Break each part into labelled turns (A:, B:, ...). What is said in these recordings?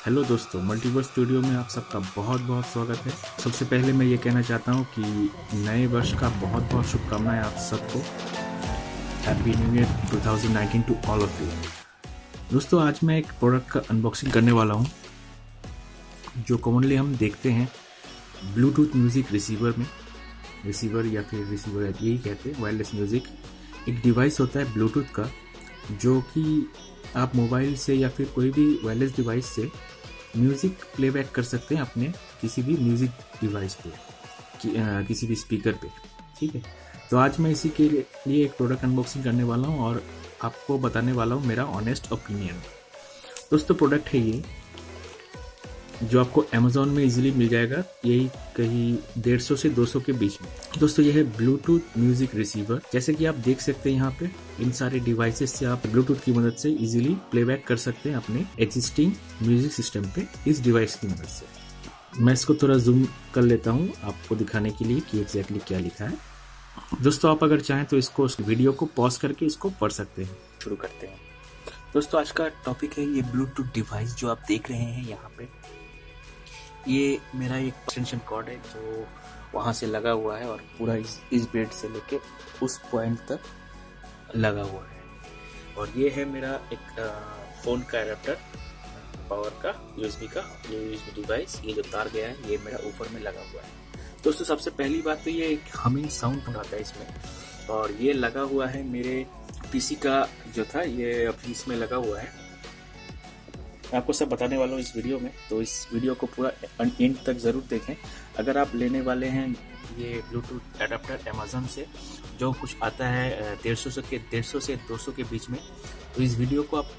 A: Hello दोस्तों, multiverse studio में आप सबका बहुत बहुत स्वागत है। सबसे पहले मैं ये कहना चाहता हूँ कि नए वर्ष का बहुत बहुत शुभकामनाएं आप सबको। Happy new year 2019 to all of you. दोस्तों, आज मैं एक प्रोडक्ट का अनबॉक्सिंग करने वाला हूँ जो कॉमनली हम देखते हैं ब्लूटूथ म्यूज़िक रिसीवर या फिर रिसीवर यही कहते हैं, वायरलेस म्यूज़िक। एक डिवाइस होता है ब्लूटूथ का जो कि आप मोबाइल से या फिर कोई भी वायरलेस डिवाइस से म्यूज़िक प्लेबैक कर सकते हैं अपने किसी भी म्यूज़िक डिवाइस पे किसी भी स्पीकर पे। ठीक है, तो आज मैं इसी के लिए एक प्रोडक्ट अनबॉक्सिंग करने वाला हूँ और आपको बताने वाला हूँ मेरा ऑनेस्ट ओपिनियन। दोस्तों, प्रोडक्ट है ये जो आपको अमेज़ॉन में इजीली मिल जाएगा, यही कहीं 150 से 200 के बीच में। दोस्तों, ये है ब्लूटूथ म्यूजिक रिसीवर। जैसे कि आप देख सकते हैं यहाँ पे इन सारे डिवाइसेस से आप ब्लूटूथ की मदद से इजीली प्लेबैक कर सकते हैं अपने एग्जिस्टिंग म्यूजिक सिस्टम पे इस डिवाइस की मदद से। मैं इसको थोड़ा जूम कर लेता हूँ आपको दिखाने के लिए कि एग्जैक्टली क्या लिखा है। दोस्तों, आप अगर चाहें तो इसको वीडियो को पॉज करके इसको पढ़ सकते हैं। शुरू करते हैं। दोस्तों, आज का टॉपिक है ये ब्लूटूथ डिवाइस जो आप देख रहे हैं यहाँ पे। ये मेरा एक एक्सटेंशन कॉर्ड है जो वहाँ से लगा हुआ है और पूरा इस बेड से लेके उस पॉइंट तक लगा हुआ है। और ये है मेरा एक फ़ोन का एडाप्टर, पावर का यूएसबी डिवाइस। ये जो तार गया है ये मेरा ऊपर में लगा हुआ है। दोस्तों, सबसे पहली बात तो ये एक हमिंग साउंड आता है इसमें, और ये लगा हुआ है मेरे पीसी का जो था, ये अभी इसमें लगा हुआ है। आपको सब बताने वाला हूँ इस वीडियो में, तो इस वीडियो को पूरा एंड तक ज़रूर देखें। अगर आप लेने वाले हैं ये ब्लूटूथ एडाप्टर अमेज़न से जो कुछ आता है 150 से 200 के बीच में, तो इस वीडियो को आप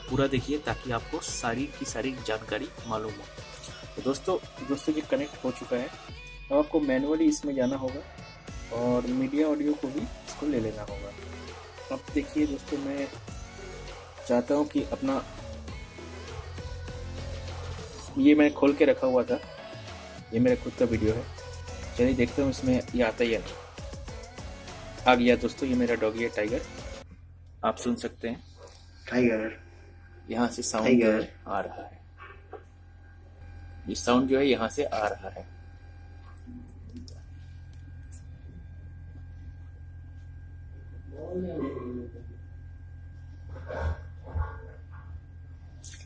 A: पूरा देखिए ताकि आपको सारी की सारी जानकारी मालूम हो। तो दोस्तों ये कनेक्ट हो चुका है। अब आपको मैनुअली इसमें जाना होगा और मीडिया ऑडियो को भी इसको ले लेना होगा। अब देखिए दोस्तों, मैं चाहता हूँ कि अपना ये मैं खोल के रखा हुआ था, ये मेरा खुद का वीडियो है। चलिए देखते हूँ इसमें ये आता है या नहीं। आ गया दोस्तों, ये मेरा डॉगी है टाइगर, आप सुन सकते हैं
B: टाइगर।
A: यहाँ से साउंड आ रहा है। ये साउंड जो है यहाँ से आ रहा है।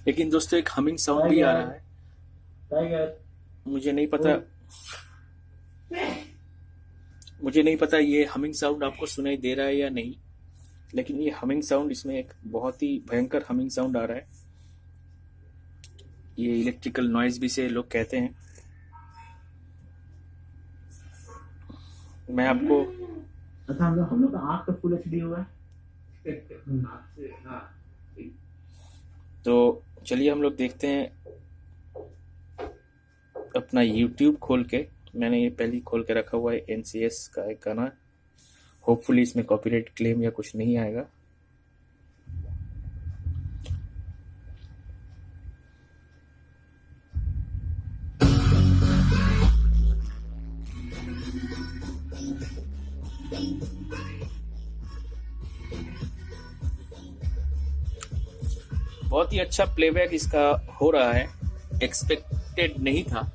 A: लेकिन दोस्तों एक हमिंग साउंड भी आ रहा है। मुझे नहीं पता ये हमिंग साउंड आपको सुनाई दे रहा है या नहीं, लेकिन ये हमिंग साउंड, इसमें एक बहुत ही भयंकर हमिंग साउंड आ रहा है। ये इलेक्ट्रिकल नॉइज भी से लोग कहते हैं। मैं आपको
B: अच्छा, हम लोग का आँख तो फुल एचडी हुआ है।
A: तो चलिए हम लोग देखते हैं अपना YouTube खोल के। मैंने ये पहले खोल के रखा हुआ है NCS का एक गाना। होपफुली इसमें कॉपीराइट क्लेम या कुछ नहीं आएगा। बहुत ही अच्छा प्लेबैक इसका हो रहा है, एक्सपेक्टेड नहीं था।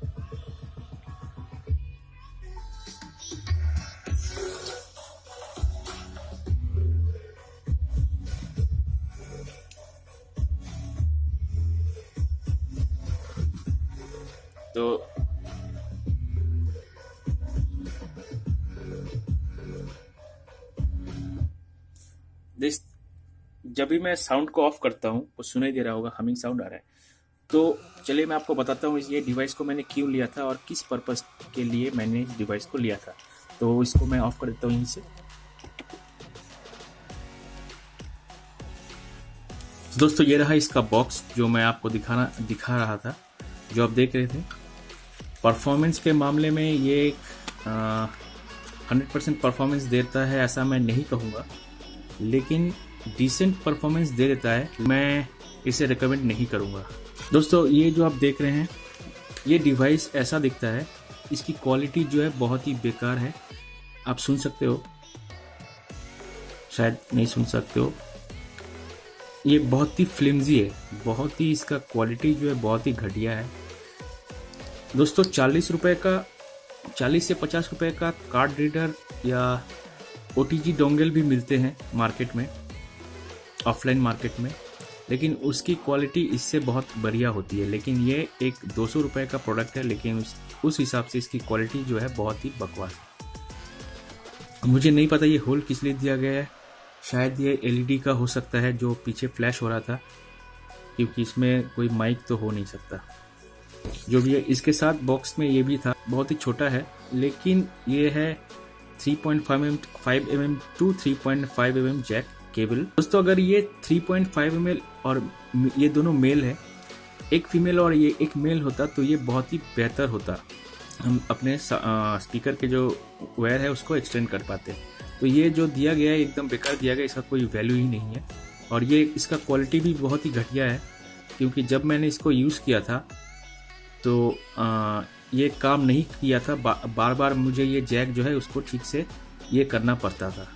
A: तो जब भी मैं साउंड को ऑफ करता हूँ वो सुनाई दे रहा होगा, हमिंग साउंड आ रहा है। तो चलिए मैं आपको बताता हूँ ये डिवाइस को मैंने क्यों लिया था और किस पर्पस के लिए मैंने इस डिवाइस को लिया था। तो इसको मैं ऑफ कर देता हूँ यहीं से। दोस्तों, ये रहा इसका बॉक्स जो मैं आपको दिखा रहा था, जो आप देख रहे थे। परफॉर्मेंस के मामले में ये 100% परफॉर्मेंस देता है ऐसा मैं नहीं कहूँगा, लेकिन डिसेंट परफॉर्मेंस दे देता है। मैं इसे रिकमेंड नहीं करूँगा। दोस्तों, ये जो आप देख रहे हैं ये डिवाइस ऐसा दिखता है, इसकी क्वालिटी जो है बहुत ही बेकार है। आप सुन सकते हो, शायद नहीं सुन सकते हो। ये बहुत ही फ्लिमजी है, बहुत ही इसका क्वालिटी जो है बहुत ही घटिया है दोस्तों। 40 से 50 रुपए का कार्ड रीडर या OTG डोंगल भी मिलते हैं मार्केट में, ऑफलाइन मार्केट में, लेकिन उसकी क्वालिटी इससे बहुत बढ़िया होती है। लेकिन ये एक 200 रुपए का प्रोडक्ट है, लेकिन उस हिसाब से इसकी क्वालिटी जो है बहुत ही बकवास है। मुझे नहीं पता ये होल किस लिए दिया गया है, शायद ये LED का हो सकता है जो पीछे फ्लैश हो रहा था, क्योंकि इसमें कोई माइक तो हो नहीं सकता। जो भी है, इसके साथ बॉक्स में ये भी था, बहुत ही छोटा है, लेकिन ये है 3.5 mm to 3.5 mm jack cable. दोस्तों अगर ये 3.5 mm और ये दोनों मेल है, एक फीमेल और ये एक मेल होता तो ये बहुत ही बेहतर होता, हम अपने स्पीकर के जो वायर है उसको एक्सटेंड कर पाते। तो ये जो दिया गया है एकदम बेकार दिया गया, इसका कोई वैल्यू ही नहीं है। और ये इसका क्वालिटी भी बहुत ही घटिया है, क्योंकि जब मैंने इसको यूज़ किया था तो ये काम नहीं किया था, बार बार मुझे ये जैक जो है उसको ठीक से ये करना पड़ता था।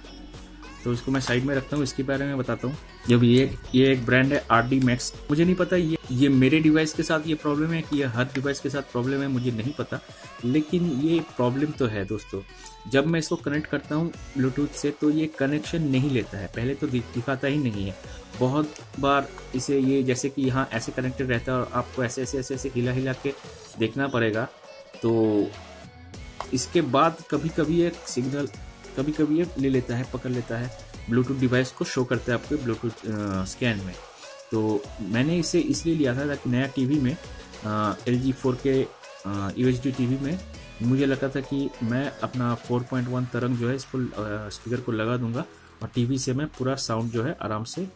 A: तो इसको मैं साइड में रखता हूँ, इसके बारे में बताता हूँ। जब ये एक ब्रांड है RD Max, मुझे नहीं पता ये मेरे डिवाइस के साथ ये प्रॉब्लम है कि ये हर डिवाइस के साथ प्रॉब्लम है, मुझे नहीं पता, लेकिन ये प्रॉब्लम तो है दोस्तों। जब मैं इसको कनेक्ट करता हूँ ब्लूटूथ से तो ये कनेक्शन नहीं लेता है, पहले तो दिखाता ही नहीं है। बहुत बार इसे ये जैसे कि यहाँ ऐसे कनेक्टेड रहता है और आपको ऐसे ऐसे ऐसे ऐसे हिला के देखना पड़ेगा। तो इसके बाद कभी कभी एक सिग्नल कभी कभी ये ले लेता है, पकड़ लेता है, ब्लूटूथ डिवाइस को शो करता है आपके ब्लूटूथ स्कैन में। तो मैंने इसे इसलिए लिया था ताकि नया टीवी में LG 4K UHD टीवी में मुझे लगा था कि मैं अपना 4.1 तरंग जो है इसको स्पीकर को लगा दूंगा और टीवी से मैं पूरा साउंड जो है आराम से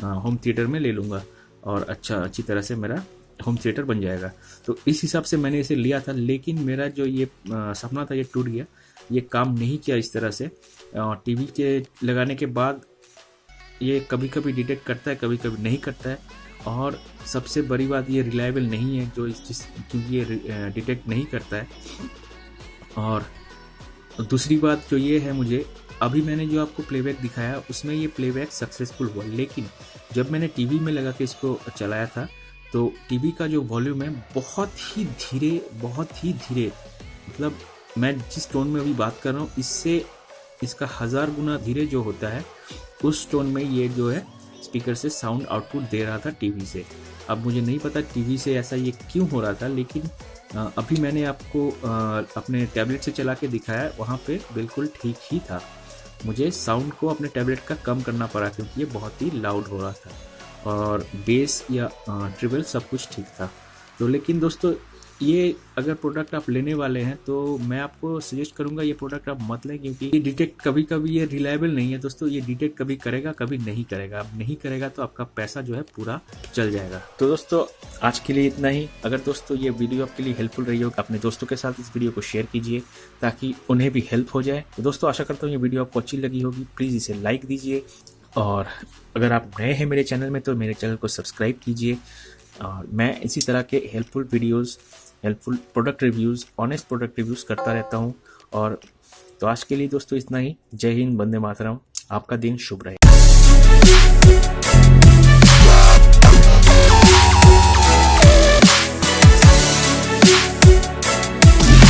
A: होम थिएटर में ले लूँगा और अच्छी तरह से मेरा होम थिएटर बन जाएगा। तो इस हिसाब से मैंने इसे लिया था, लेकिन मेरा जो ये सपना था ये टूट गया, ये काम नहीं किया इस तरह से। टीवी के लगाने के बाद ये कभी कभी डिटेक्ट करता है, कभी कभी नहीं करता है, और सबसे बड़ी बात ये रिलायबल नहीं है क्योंकि ये डिटेक्ट नहीं करता है। और दूसरी बात जो ये है, मुझे अभी मैंने जो आपको प्लेबैक दिखाया उसमें ये प्लेबैक सक्सेसफुल हुआ, लेकिन जब मैंने टीवी में लगा के इसको चलाया था तो टीवी का जो वॉल्यूम है बहुत ही धीरे, मतलब मैं जिस टोन में अभी बात कर रहा हूँ इससे इसका 1000 गुना धीरे जो होता है, उस टोन में ये जो है स्पीकर से साउंड आउटपुट दे रहा था टीवी से। अब मुझे नहीं पता टीवी से ऐसा ये क्यों हो रहा था, लेकिन अभी मैंने आपको अपने टैबलेट से चला के दिखाया, वहाँ पे बिल्कुल ठीक ही था। मुझे साउंड को अपने टैबलेट का कम करना पड़ा क्योंकि ये बहुत ही लाउड हो रहा था और बेस या ट्रिबल सब कुछ ठीक था। तो लेकिन दोस्तों ये अगर प्रोडक्ट आप लेने वाले हैं तो मैं आपको सजेस्ट करूंगा ये प्रोडक्ट आप मत लें, क्योंकि ये डिटेक्ट कभी ये रिलायबल नहीं है दोस्तों। ये डिटेक्ट कभी करेगा, कभी नहीं करेगा। अब नहीं करेगा तो आपका पैसा जो है पूरा चल जाएगा। तो दोस्तों आज के लिए इतना ही। अगर दोस्तों ये वीडियो आपके लिए हेल्पफुल रही हो, अपने दोस्तों के साथ इस वीडियो को शेयर कीजिए ताकि उन्हें भी हेल्प हो जाए। तो दोस्तों आशा करता हूँ ये वीडियो आपको अच्छी लगी होगी। प्लीज़ इसे लाइक दीजिए, और अगर आप नए हैं मेरे चैनल में तो मेरे चैनल को सब्सक्राइब कीजिए। और मैं इसी तरह के helpful videos, helpful product reviews, honest product reviews करता रहता हूँ। और तो आज के लिए दोस्तों इतना ही। जय हिंद, वंदे मातरम। आपका दिन शुभ रहे।